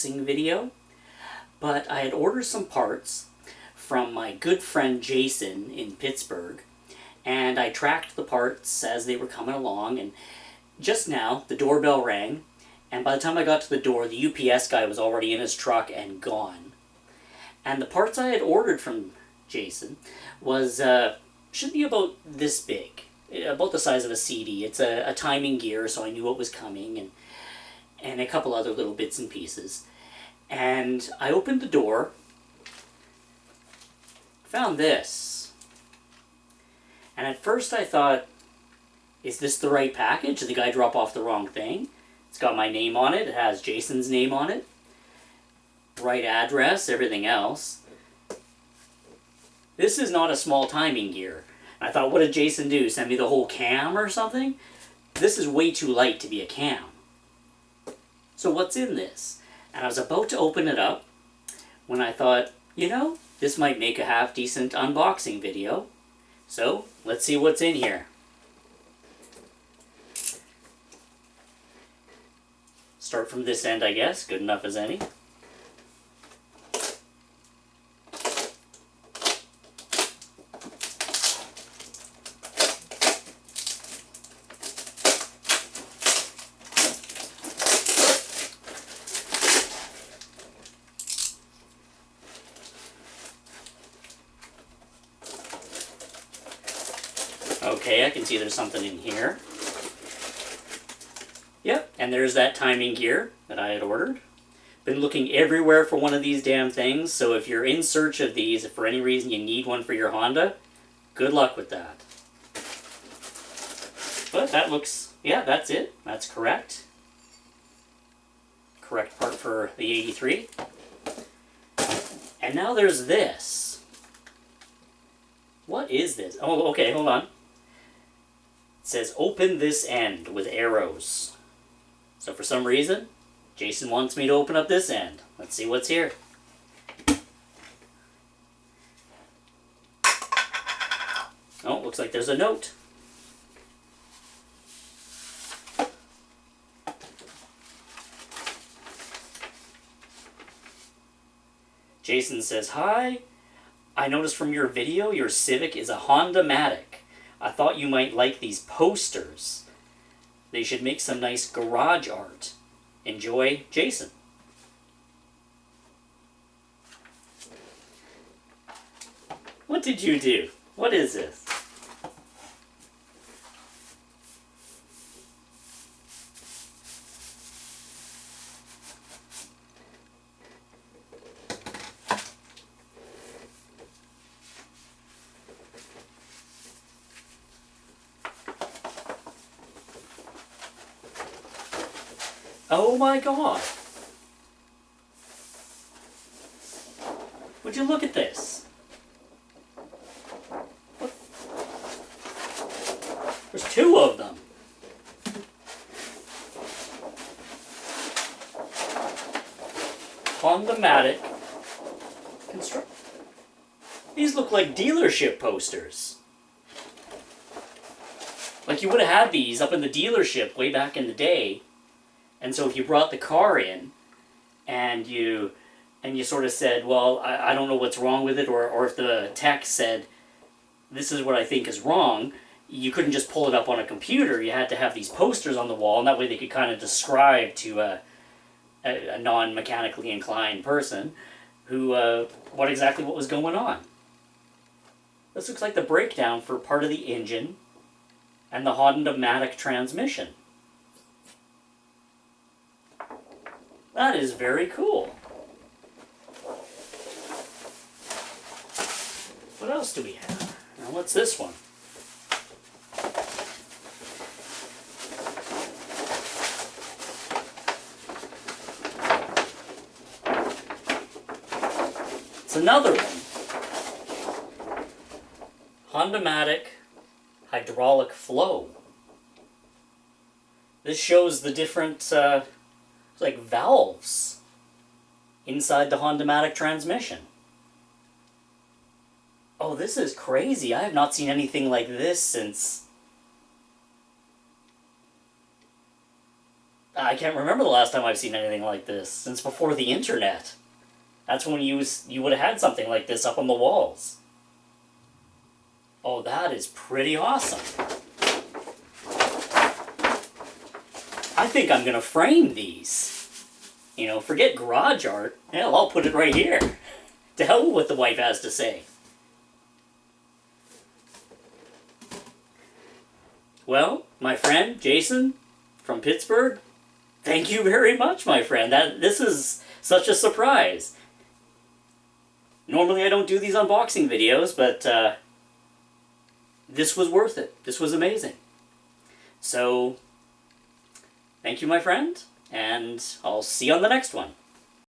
unboxing video, but I had ordered some parts from my good friend Jason in Pittsburgh, and I tracked the parts as they were coming along, and just now the doorbell rang, and by the time I got to the door, the UPS guy was already in his truck and gone. And the parts I had ordered from Jason was, should be about this big, about the size of a CD. It's a timing gear, so I knew what was coming, and a couple other little bits and pieces. And I opened the door, found this, and at first I thought, is this the right package? Did the guy drop off the wrong thing? It's got my name on it, it has Jason's name on it, right address, everything else. This is not a small timing gear. I thought, what did Jason do? Send me the whole cam or something? This is way too light to be a cam. So what's in this? And I was about to open it up when I thought, you know, this might make a half-decent unboxing video. So, let's see what's in here. Start from this end, I guess. Good enough as any. Okay, I can see there's something in here. Yep, and there's that timing gear that I had ordered. Been looking everywhere for one of these damn things, so if you're in search of these, if for any reason you need one for your Honda, good luck with that. But that looks, yeah, that's it. That's correct. Correct part for the 83. And now there's this. What is this? Oh, okay, hold on. It says, open this end with arrows. So for some reason, Jason wants me to open up this end. Let's see what's here. Oh, looks like there's a note. Jason says, hi, I noticed from your video your Civic is a Hondamatic. I thought you might like these posters. They should make some nice garage art. Enjoy, Jason. What did you do? What is this? Oh my God! Would you look at this? What? There's two of them. Hondamatic construct. These look like dealership posters. Like you would have had these up in the dealership way back in the day. And so if you brought the car in and you sort of said, well, I don't know what's wrong with it, or if the tech said, this is what I think is wrong, you couldn't just pull it up on a computer. You had to have these posters on the wall, and that way they could kind of describe to a non-mechanically inclined person who what was going on. This looks like the breakdown for part of the engine and the Hondamatic transmission. That is very cool. What else do we have? Now what's this one? It's another one. Hondamatic hydraulic flow. This shows the different like valves inside the Hondamatic transmission. Oh, this is crazy. I have not seen anything like this since I can't remember the last time I've seen anything like this, since before the internet. That's when you would have had something like this up on the walls. Oh, that is pretty awesome. I think I'm gonna frame these. You know, forget garage art. Hell, I'll put it right here. To hell with what the wife has to say. Well, my friend, Jason, from Pittsburgh, thank you very much, my friend. This is such a surprise. Normally I don't do these unboxing videos, but this was worth it. This was amazing. So, thank you, my friend, and I'll see you on the next one.